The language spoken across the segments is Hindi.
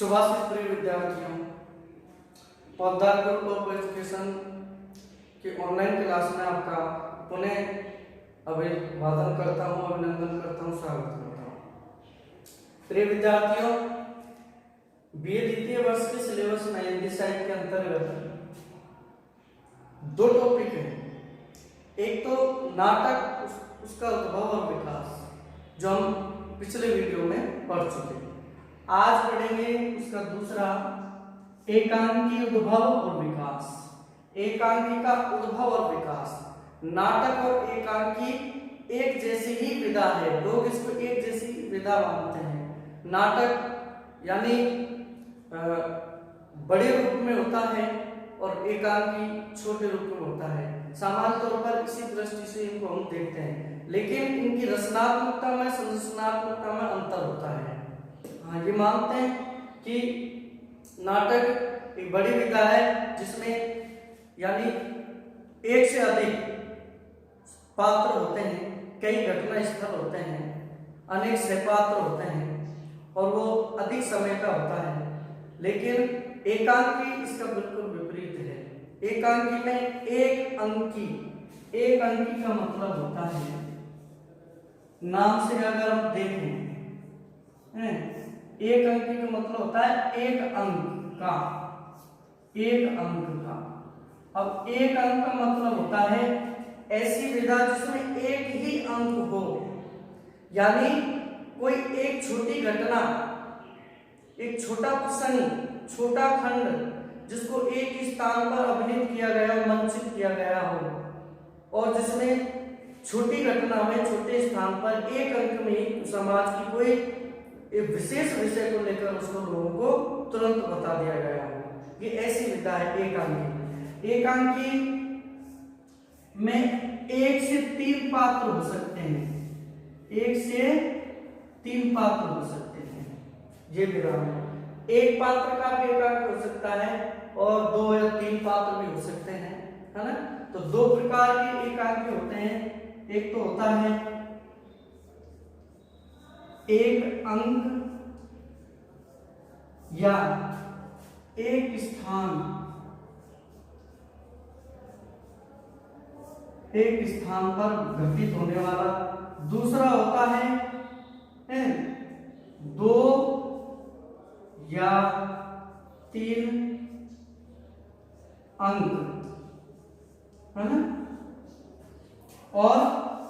सुभाषित प्रिय विद्यार्थियों, पौधा ग्रुप ऑफ एजुकेशन के ऑनलाइन क्लास में आपका पुनः अभिवादन करता हूँ, अभिनंदन करता हूँ, स्वागत करता हूँ। प्रिय विद्यार्थियों, बीए द्वितीय वर्ष के सिलेबस में हिंदी साहित्य के अंतर्गत दो टॉपिक है। एक तो नाटक, उसका उद्भव और विकास, जो हम पिछले वीडियो में पढ़ चुके हैं। आज पढ़ेंगे उसका दूसरा, एकांकी उद्भव और विकास। एकांकी का उद्भव और विकास। नाटक और एकांकी एक जैसी ही विधा है, लोग इसको एक जैसी विधा मानते हैं। नाटक यानी बड़े रूप में होता है और एकांकी छोटे रूप में होता है। सामान्य तौर पर इसी दृष्टि से इनको हम देखते हैं, लेकिन इनकी रचनात्मकता में, संरचनात्मकता में अंतर होता है। हाँ, ये मानते हैं कि नाटक एक बड़ी विधा है जिसमें यानी एक से अधिक पात्र होते हैं, कई घटना स्थल होते हैं, अनेक सहपात्र होते हैं और वो अधिक समय का होता है। लेकिन एकांकी इसका बिल्कुल विपरीत है। एकांकी में एक अंकी का मतलब होता है, नाम से अगर हम देखें, एक अंकी का मतलब होता है एक अंक का। अब एक अंक का मतलब होता है ऐसी विधा जिसमें एक ही अंक हो, यानी कोई एक छोटी घटना, एक छोटा प्रसंग, छोटा खंड जिसको एक ही स्थान पर अभिनीत किया गया, मंचित किया गया हो, और जिसमें छोटी घटना में छोटे स्थान पर एक अंक में समाज की कोई एक विशेष विषय को लेकर उसको लोगों को तुरंत बता दिया गया हो, ये ऐसी विधा है एकांकी। एकांकी में एक से तीन पात्र हो सकते हैं, एक से तीन पात्र हो सकते हैं, ये विधा है। एक पात्र का भी एकांकी हो सकता है और दो या तीन पात्र भी हो सकते हैं, है ना। तो दो प्रकार के एकांकी होते हैं। एक तो होता है एक अंक या एक स्थान पर घटित होने वाला। दूसरा होता है दो या तीन अंक, है ना, और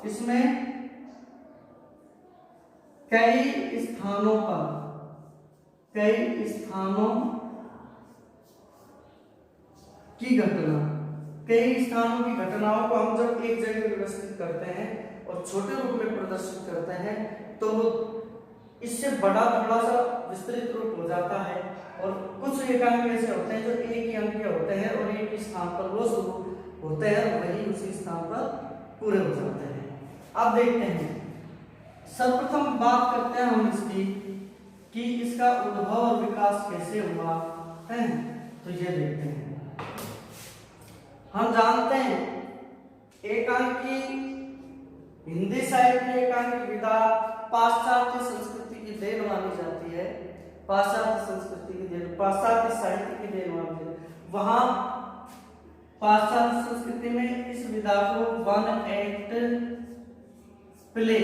इसमें कई स्थानों की घटना, कई स्थानों की घटनाओं को हम जब एक जगह व्यवस्थित करते हैं और छोटे रूप में प्रदर्शित करते हैं तो वो इससे बड़ा थोड़ा सा विस्तृत रूप हो जाता है। और कुछ एकांक ऐसे होते हैं जो एक ही अंक के होते हैं और एक ही स्थान पर वो शुरू होते हैं, वही उसी स्थान पर पूरे हो जाते हैं। अब देखते हैं, सर्वप्रथम बात करते हैं हम इसकी कि इसका उद्भव और विकास कैसे हुआ है। तो ये देखते हैं, हम जानते हैं एकांकी, हिंदी साहित्य एकांकी विधा पाश्चात्य संस्कृति की देन मानी जाती है। पाश्चात्य संस्कृति की देन, पाश्चात्य साहित्य की देन मानी जाती है। वहां पाश्चात्य संस्कृति में इस विधा को वन एक्ट प्ले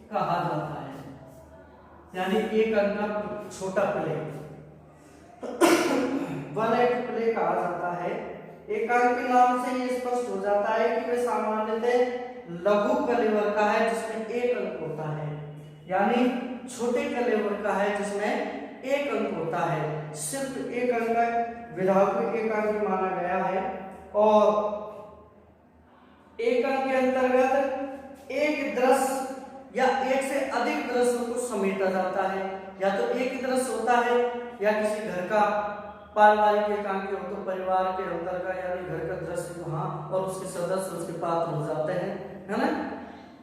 कहा जाता है, यानी एक अंक का छोटा प्ले वन एक्ट प्ले कहा जाता है। एकांकी नाम से ये स्पष्ट हो जाता है कि वे सामान्यतः लघु कलेवर का है जिसमें एक अंक होता है, यानी छोटे कलेवर का है जिसमें एक अंक होता है। सिर्फ एक अंक का विधा को एकांकी माना गया है। और एक अंक के अंतर्गत एक दृश्य या एक से अधिक दृश्यों को समेटा जाता है। या तो एक ही दृश्य होता है या किसी घर का पारिवारिक एकांकी हो तो परिवार के अंदर का यानी घर का दृश्य वहां और उसके सदस्य उसके पात्र हो जाते हैं, है ना।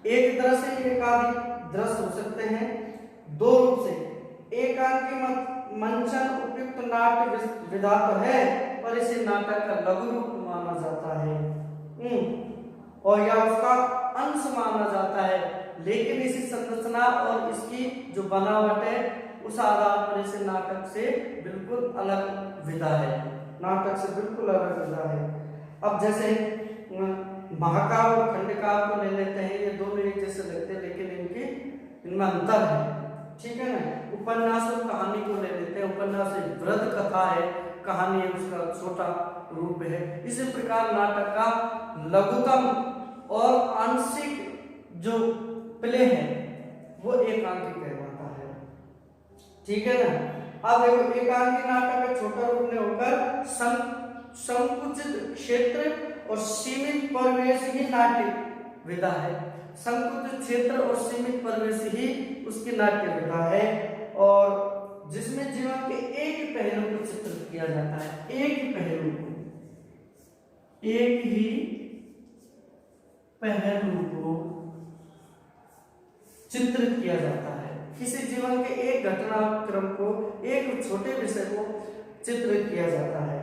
एक दृश्य एक आदि दृश्य हो सकते हैं। दो रूप से एकांकी मंचन उपयुक्त नाट्य विधा तो है, पर इसे नाटक का लघु रूप माना जाता है और या उसका अंश माना जाता है। लेकिन इसी संरचना और इसकी जो बनावट है उस आधार पर इसे नाटक से बिल्कुल अलग विधा है, नाटक से बिल्कुल अलग विधा है। अब जैसे महाकाव्य और खंडकाव्य को ले लेते हैं, ये दोनों एक जैसे लगते हैं लेकिन इनमें अंतर है, ठीक है ना। उपन्यास और कहानी को ले लेते हैं, उपन्यास एक वृत्त कथा है, कहानी है उसका छोटा रूप है। इसी प्रकार नाटक का लघुतम और आंशिक जो प्ले है वो एकांकी कहलाता है, ठीक है ना। अब देखो एकांकी नाटक का छोटा रूप में होकर संकुचित क्षेत्र और सीमित परिवेश ही नाट्य विधा है। संकुचित क्षेत्र और सीमित परिवेश ही उसकी नाट्य विधा है, और जिसमें जीवन के एक ही पहलू को चित्रित किया जाता है, एक ही पहलू को, एक ही पहलू को चित्रित किया जाता है। किसी जीवन के एक घटनाक्रम को, एक छोटे विषय को चित्रित किया जाता है,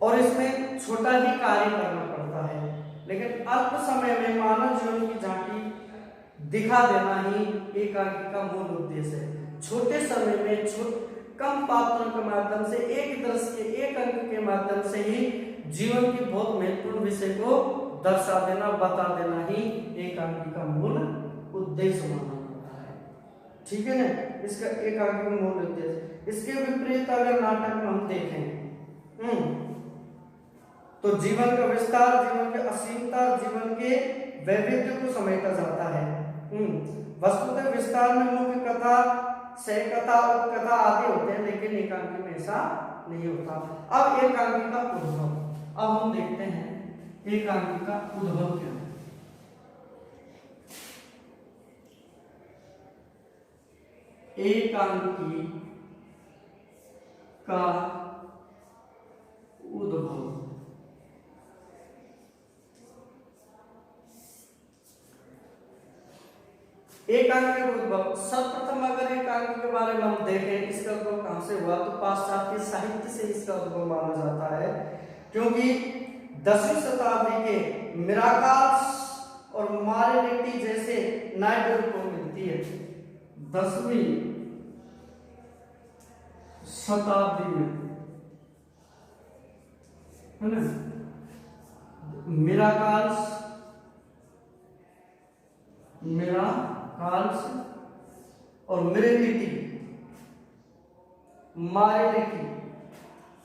और इसमें छोटा ही कार्य करना पड़ता है, लेकिन अल्प समय में मानव जीवन की झांकी दिखा देना ही एकांकी का मूल उद्देश्य है। छोटे समय में कम पात्रों के माध्यम से, एक दृश्य के एक अंक के माध्यम से ही जीवन की बहुत महत्वपूर्ण विषय को दर्शा देना, बता देना ही एकांकी का मूल उद्देश्य माना जाता है, ठीक है ना। इसका एकांकी का मूल उद्देश्य। इसके विपरीत अगर नाटक में हम देखें तो जीवन का विस्तार, जीवन के असीमता, जीवन के वैविध्य को समेटा जाता है। वस्तुतः विस्तार में मुख्य कथा, सह कथा, उपकथा आदि होते हैं, लेकिन एकांकी में ऐसा नहीं होता। अब एकांकी का उद्भव, अब हम देखते हैं एकांकी का उद्भव क्या है। एकांकी का उद्भव, एकांकी का उद्भव सर्वप्रथम अगर एकांकी के बारे में हम देखें, इसका उद्भव कहां से हुआ, तो पाश्चात्य साहित्य से इसका उद्भव माना जाता है, क्योंकि 10वीं शताब्दी के मिराकल्स और मॉरलिटी जैसे नाट्य को मिलती है। 10वीं शताब्दी में, है ना, मिराकल्स और मॉरलिटी,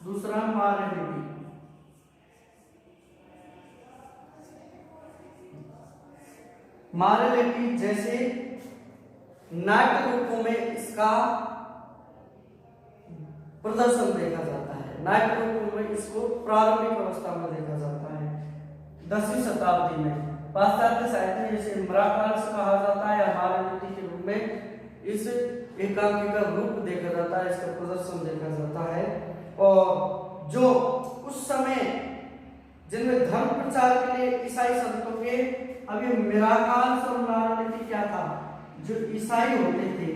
दूसरा मॉरलिटी, मॉरलिटी जैसे नाट्य रूपों में इसका प्रदर्शन देखा जाता है, नाट्य रूपों में इसको प्रारंभिक अवस्था में देखा जाता है 10वीं शताब्दी में। पाश्चात्य साहित्य में इसे मिराकल्स कहा जाता है, मॉरलिटी के रूप में इस एकांकी का रूप देखा जाता है, इसका प्रदर्शन देखा जाता है। और जो उस समय जिनमें धर्म प्रचार के लिए ईसाई संतों के, अब ये मिराकल्स और मॉरलिटी क्या था, जो ईसाई होते थे,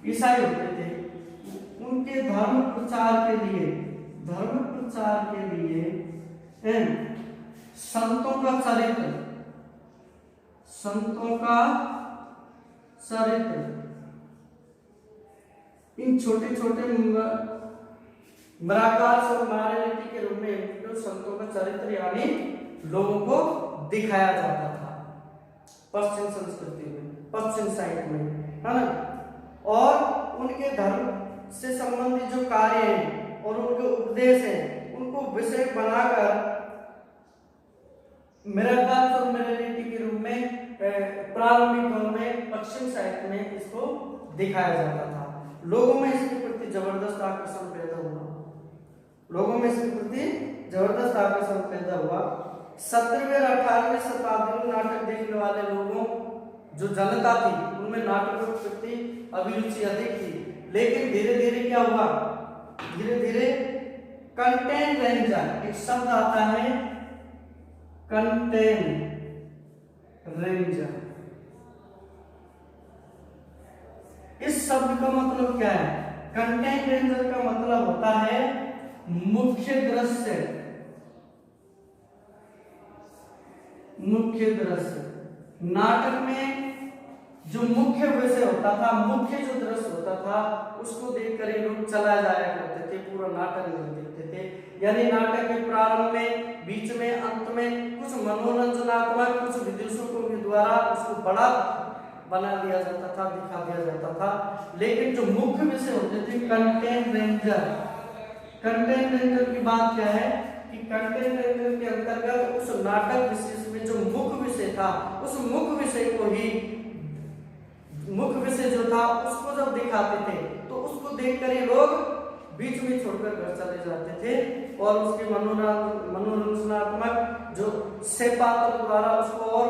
ईसाई होते थे, उनके धर्म प्रचार के लिए संतों का चरित्र, इन छोटे छोटे मिराकल्स और मॉरलिटी के रूप में जो संतों का चरित्र यानी लोगों को दिखाया जाता था पश्चिम संस्कृति में, पश्चिम साहित्य में, है ना। और उनके धर्म से संबंधित जो कार्य हैं और उनके उपदेश हैं, उनको विषय बनाकर मिराकल्स और मॉरलिटी के रूप में प्रारंभिक दौर में पश्चिम साहित्य में इसको दिखाया जाता था। लोगों में इसके प्रति जबरदस्त आकर्षण पैदा हुआ। 17वीं और 18वीं शताब्दी में नाटक देखने वाले लोगों, जो जनता थी, उनमें नाटकों के प्रति अभिरुचि अधिक थी, लेकिन धीरे धीरे क्या हुआ, धीरे धीरे कंटेंट रेंजर, एक शब्द आता है कंटेंट रेंजर। इस शब्द का मतलब क्या है? कंटेंट रेंजर का मतलब होता है मुख्य दृश्य। नाटक में जो मुख्य विषय होता था, मुख्य जो दृश्य होता था, उसको देखकर ही लोग चला जाया करते थे, पूरा नाटक नहीं देखते थे। यानी नाटक के प्रारंभ में, बीच में, अंत में कुछ मनोरंजनात्मक, कुछ विदूषकों के द्वारा उसको बड़ा बना दिया जाता था, दिखा दिया जाता था। लेकिन जो मुख्य विषय होते थे, कंटेंट रेंजर की बात क्या है कि कंटेंट रेंजर के अंतर्गत उस नाटक विशेष में जो मुख्य विषय था, उस मुख्य विषय को ही, मुख्य विषय जो था उसको जब दिखाते थे तो उसको देखकर ही लोग बीच में छोड़कर घर चले जाते थे, और उसके मनोरंजनात्मक जो से पात्र द्वारा उसको और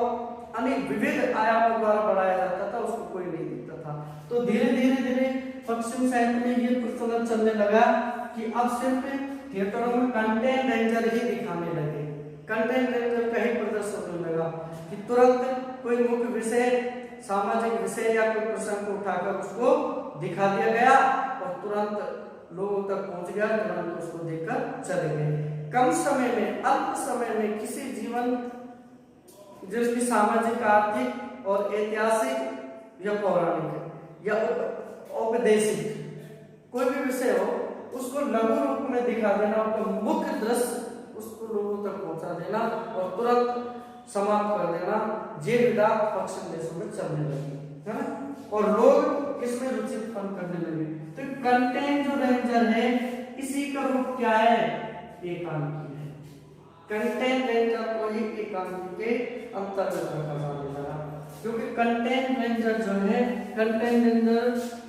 अनेक विविध आयामों द्वारा बढ़ाया जाता था, उसको कोई नहीं देखता था। तो धीरे धीरे पश्चिम साहित्य में ये प्रचलन चलने लगा कि अब सिर्फ थिएटरों में कंटेंट रेंजर ही दिखाने लगे, कंटेंट रेंजर का ही प्रदर्शन होने लगा कि तुरंत कोई मुख्य विषय, सामाजिक विषय या कोई प्रसंग को उठाकर उसको दिखा दिया गया और तुरंत लोगों तक पहुंच गया, तुरंत उसको देखकर चले गए। कम समय में, अल्प समय में किसी जीवन जिसकी सामाजिक, आर्थिक और ऐतिहासिक या पौराणिक या औपदेशिक कोई भी विषय हो, उसको लघु रूप में दिखा देना, उसका मुख्य दृश्य उसको लोगों तक पहुंचा देना और तुरंत समाप्त कर देना, ये विधा पश्चिम देशों में चलने लगी, है ना, और लोग इसमें रुचि उत्पन्न करने लगे। तो कंटेंट जो रेंजर है, इसी का रूप क्या है, एकांकी है। कंटेंट रेंजर को ही एकांकी के अंतर्गत रखा जाने लगा, क्योंकि कंटेंट रेंजर जो है, कंटेंट रेंजर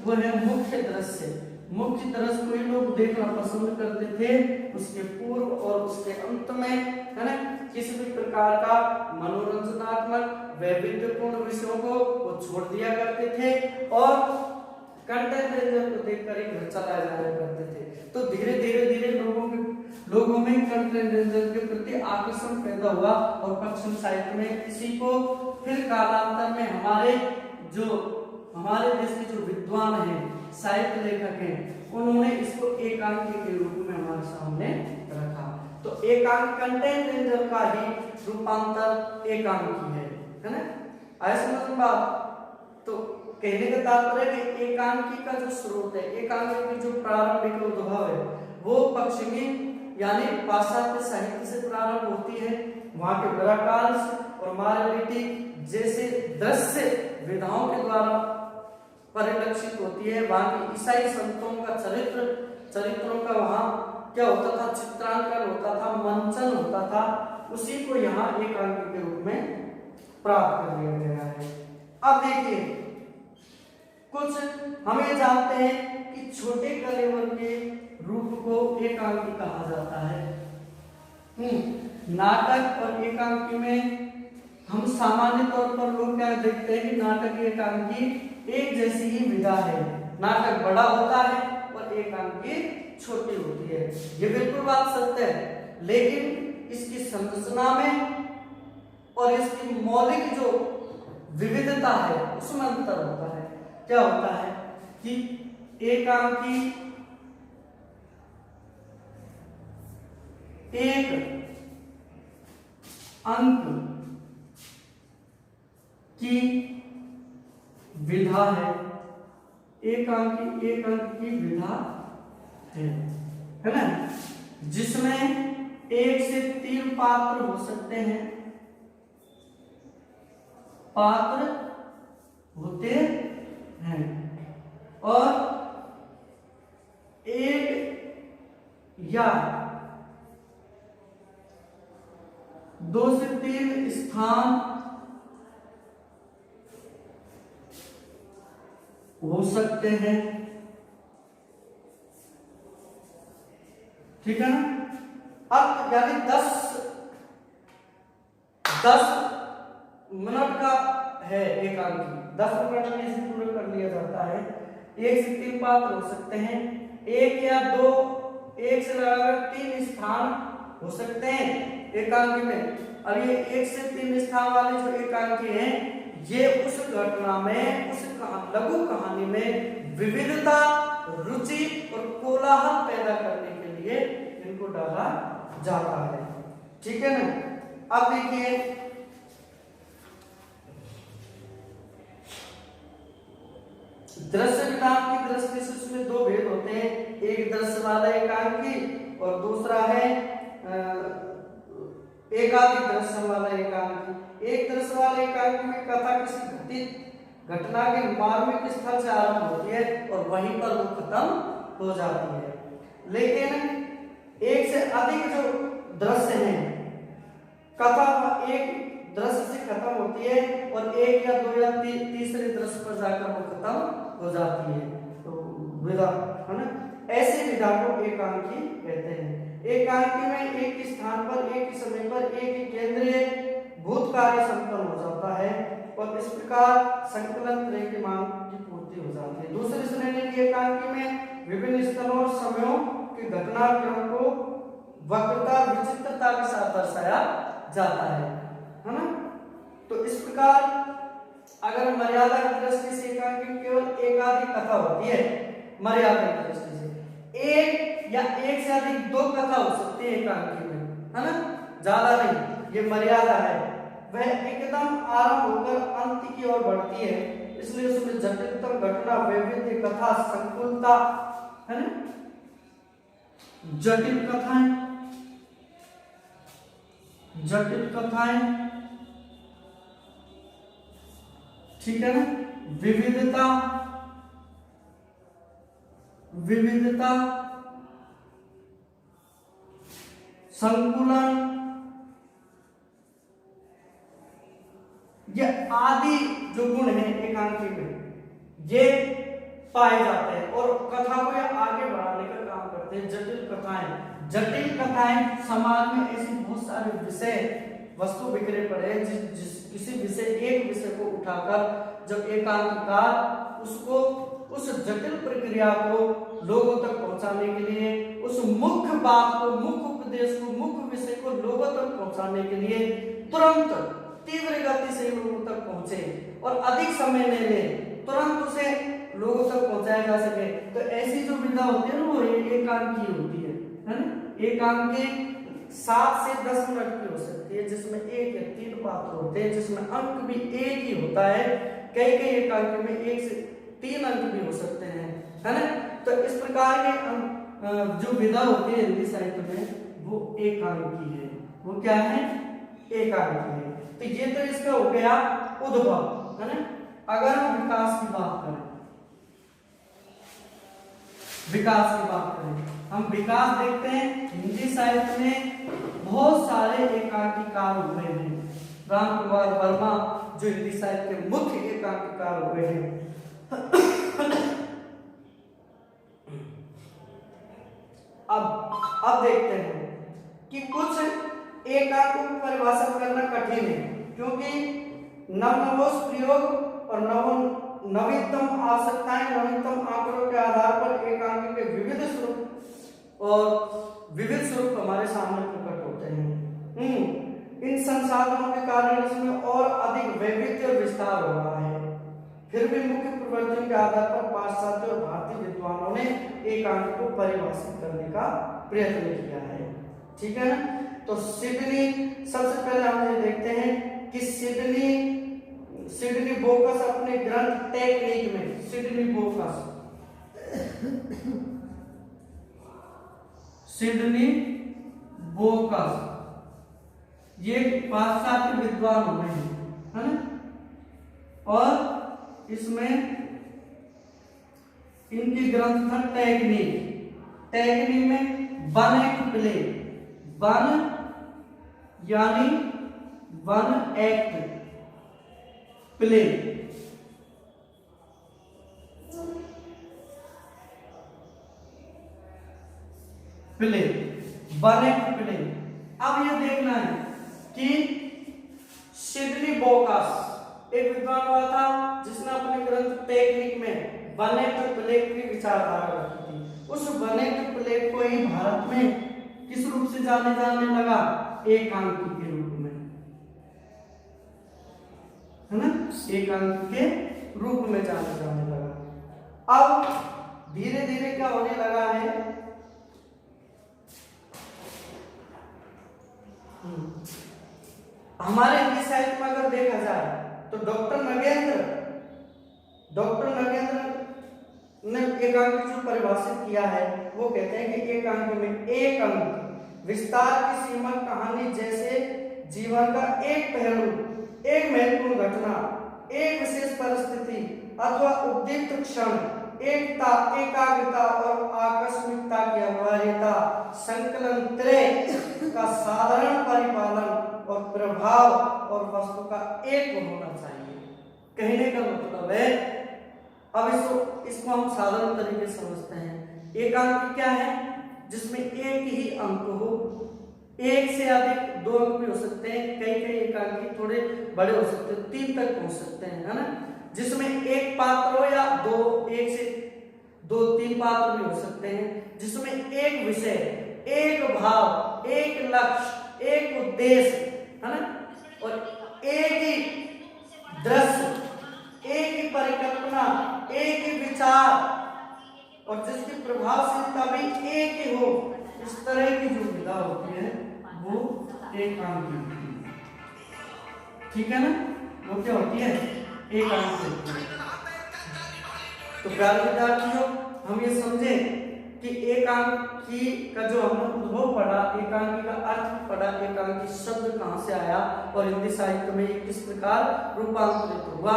वो है मुख्य दृश्य, मुख्य दृश्य को ही लोग देखना पसंद करते थे। उसके पूर्व और उसके अंत में, है ना, किसी भी प्रकार का मनोरंजनात्मक वैविध्यपूर्ण विषयों को वो छोड़ दिया करते थे और कंटेंट रेंजर को देखकर ही घर चला जाया करते थे। तो धीरे धीरे लोगों में कंटेंट रेंजर के प्रति आकर्षण पैदा हुआ और पश्चिम साहित्य में इसी को फिर कालांतर में हमारे देश के जो विद्वान हैं, साहित्य लेखक हैं, उन्होंने इसको एकांकी के रूप में हमारे सामने रखा। तो एकांक, कंटेंट रेंजर का ही रूपांतर एकांकी है ना। आया समझ में बात? तो कहने का तात्पर्य है कि एकांकी का जो स्रोत है, एकांकी की जो प्रारंभिक उद्भव है, वो पश्चिमी यानी पाश्चात्य साहित्य से प्रारंभ होती है, वहां के बराकाल और मार्गलिटी जैसे दृश्य विधाओं के द्वारा परिलक्षित होती है। वहां के ईसाई संतों का चरित्रों का वहां क्या होता था, चित्रांकन होता था, मंचन होता था, उसी को यहाँ एकांकी के रूप में प्राप्त कर लिया गया है। अब देखिए, कुछ हम ये जानते हैं कि छोटे कलेवर के रूप को एकांकी कहा जाता है। नाटक और एकांकी में हम सामान्य तौर पर लोग क्या देखते हैं कि नाटक एकांकी एक जैसी ही विधा है, नाटक बड़ा होता है और एकांकी छोटी होती है। ये बिल्कुल बात सत्य है, लेकिन इसकी संरचना में और इसकी मौलिक जो विविधता है उसमें अंतर होता है। क्या होता है कि एकांकी एक अंक की विधा है, एक अंक की विधा है ना, जिसमें 1 से 3 पात्र हो सकते हैं, पात्र होते हैं और एक या 2 से 3 स्थान हो सकते हैं, ठीक है ना। अब यानी 10 मिनट का है एकांकी, 10 मिनट में इसे पूरा कर लिया जाता है। 1 से 3 पात्र हो सकते हैं, 1 या 2, 1 से लगाकर 3 स्थान हो सकते हैं एकांकी में। अब ये 1 से 3 स्थान वाले जो एकांकी हैं, ये उस घटना में, उस लघु कहानी में विविधता, रुचि और कोलाहल पैदा करने के लिए इनको डाला जाता है, ठीक है ना। अब देखिए दृश्य विधान की दृष्टि से उसमें दो भेद होते हैं, एक दृश्य वाला एकांकी और दूसरा है एकाधिक दृश्य वाला एकांकी। एक दृश्य वाले एकांकी में कथा किसी घटित घटना के मार्मिक स्थल से आरंभ होती है और वहीं पर वो खत्म हो जाती है। लेकिन एक से अधिक जो दृश्य हैं, कथा एक दृश्य से खत्म होती है और एक या दो या तीसरे दृश्य पर जाकर वो खत्म हो जाती है, तो विधा है ना, ऐसे विधा को एकांकी कहते हैं। एकांकी में एक ही स्थान पर एक ही समय पर एक ही केंद्रीय भूत कार्य संपन्न हो जाता है और इस प्रकार संकलन त्रय की मांग की पूर्ति हो जाती है। दूसरी श्रेणी की एकांकी में विभिन्न स्थलों और समयों के घटनाक्रम को वक्रता विचित्रता के साथ दर्शाया जाता है ना। तो इस प्रकार अगर मर्यादा की दृष्टि से एकांकी केवल एकाधिक कथा होती है, मर्यादा की दृष्टि से एक या एक से अधिक दो कथा हो सकती है एकांकी में, है ना, ज्यादा नहीं, ये मर्यादा है। वह एकदम आरंभ होकर अंत की ओर बढ़ती है, इसलिए उसमें जटिलतम घटना, वैविध्य, कथा, संकुलता, है ना, जटिल कथाएं, ठीक है ना, विविधता, संकुलन, ये आदि जो गुण है एकांकी में ये पाए जाते हैं और कथा को ये आगे बढ़ाने का काम करते हैं। जटिल कथाएं समाज में ऐसी बहुत सारे विषय वस्तु बिखरे पड़े हैं, किसी एक विषय को उठाकर जब एकांककार उसको उस जटिल प्रक्रिया को लोगों तक पहुंचाने के लिए, उस मुख्य बात को, मुख्य उपदेश को, मुख्य विषय को लोगों तक पहुंचाने के लिए तुरंत तीव्र गति से लोगों तक पहुंचे और अधिक समय न ले, तुरंत उसे लोगों तक पहुंचाया जा सके, तो ऐसी जो विधा होती है ना वो एकांकी होती है ना। एकांकी 7 से 10 मिनट की हो सकती है, जिसमें एक या 3 पात्र होते हैं, जिसमें अंक भी एक ही होता है। कई एकांकी में 1 से 3 अंक भी हो सकते हैं, है ना। तो इस प्रकार के जो विधा होती है हिंदी साहित्य में वो एकांकी है। वो क्या है? एकांकी है। तो ये तो इसका हो गया उद्भव, है ना। अगर हम विकास की बात करें, हम विकास देखते हैं हिंदी साहित्य में बहुत सारे एकांकीकार हुए हैं। राम कुमार वर्मा जो हिंदी साहित्य के मुख्य एकांकीकार हुए हैं। अब देखते हैं कि कुछ एकांकों को परिभाषित करना कठिन है, क्योंकि नवनवोश प्रयोग और नवीनतम आवश्यकताएं, नवीनतम आंकड़ों के आधार पर एकांकी के विविध स्वरूप हमारे सामने प्रकट होते हैं। इन संसाधनों के कारण इसमें और अधिक वैविध्य और विस्तार हो रहा है। फिर भी मुख्य प्रवर्तन के आधार पर पाश्चात्य और भारतीय विद्वानों ने एकांक को परिभाषित करने का प्रयत्न किया है, ठीक है ना। तो सिडनी, सबसे पहले हम ये देखते हैं कि सिडनी बोकस अपने ग्रंथ टेक्निक में, सिडनी बोकस ये पाश्चात्य विद्वान हुए हैं, है ना। और इसमें इनकी ग्रंथ था टेक्निक में वन एक्ट प्ले, वन यानी one act play, one act play. अब ये देखना है कि सिडनी बोकस एक विद्वान हुआ था जिसने अपने ग्रंथ टेक्निक में वन एक्ट प्ले की विचारधारा रखी थी। उस वन एक्ट प्ले को ही भारत में किस रूप से जाने लगा? एकांकी के रूप में, है ना, एकांकी के रूप में जाने लगा। अब धीरे धीरे क्या होने लगा है, हमारे हिंदी साहित्य में अगर देखा जाए तो डॉक्टर नगेंद्र ने एकांक जो परिभाषित किया है वो कहते हैं कि एकांक में एक अंक विस्तार की सीमा कहानी जैसे जीवन का एक पहलू, एक महत्वपूर्ण घटना, एक विशेष परिस्थिति अथवा उद्दीप्त क्षण, एकता, एकाग्रता और आकस्मिकता की अनिवार्यता, संकलन त्रय का साधारण परिपालन और प्रभाव और वस्तु का एक होना चाहिए। कहने का मतलब है, अब इसको हम साधारण तरीके से समझते हैं। एकांक क्या है? जिसमें एक ही अंक हो, एक से अधिक दो अंक भी हो सकते हैं, कई कई एकांकी थोड़े बड़े हो सकते हैं, 3 तक पहुंच सकते हैं, है ना। जिसमें एक पात्र हो या दो, एक से 2-3 पात्र भी हो सकते हैं, जिसमें एक विषय, एक भाव, एक लक्ष्य, एक उद्देश्य, है ना, और एक ही दृश्य, एक ही परिकल्पना, एक ही विचार और जिसकी प्रभावशीलता भी एक ही हो, इस तरह की जो विधा होती है वो एकांकी होती है। ठीक है ना, वो क्या होती है? एकांकी होती है। तो प्यारे विद्यार्थियों, हम ये समझे कि एकांकी का जो हमने उद्भव पढ़ा, एकांकी का अर्थ पढ़ा, एकांकी शब्द कहाँ से आया और हिंदी साहित्य में ये किस प्रकार रूपांतरित हुआ।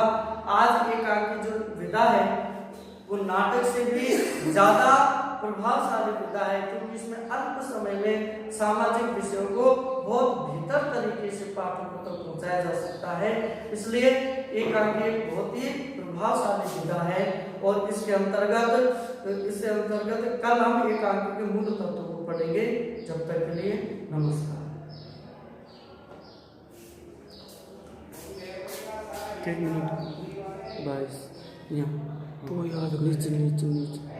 आज एकांकी जो विधा है वो नाटक से भी ज्यादा प्रभावशाली विधा है, क्योंकि इसमें अल्प समय में सामाजिक विषयों को बहुत बेहतर तरीके से पाठकों तक पहुंचाया जा सकता है। इसलिए एकांकी एक बहुत ही प्रभावशाली विधा है और इसके अंतर्गत कल हम एकांकी के मूल तत्वों को पढ़ेंगे। जब तक के लिए नमस्कार। मिनट 22 यहाँ तो याद नीचे नीचे नीचे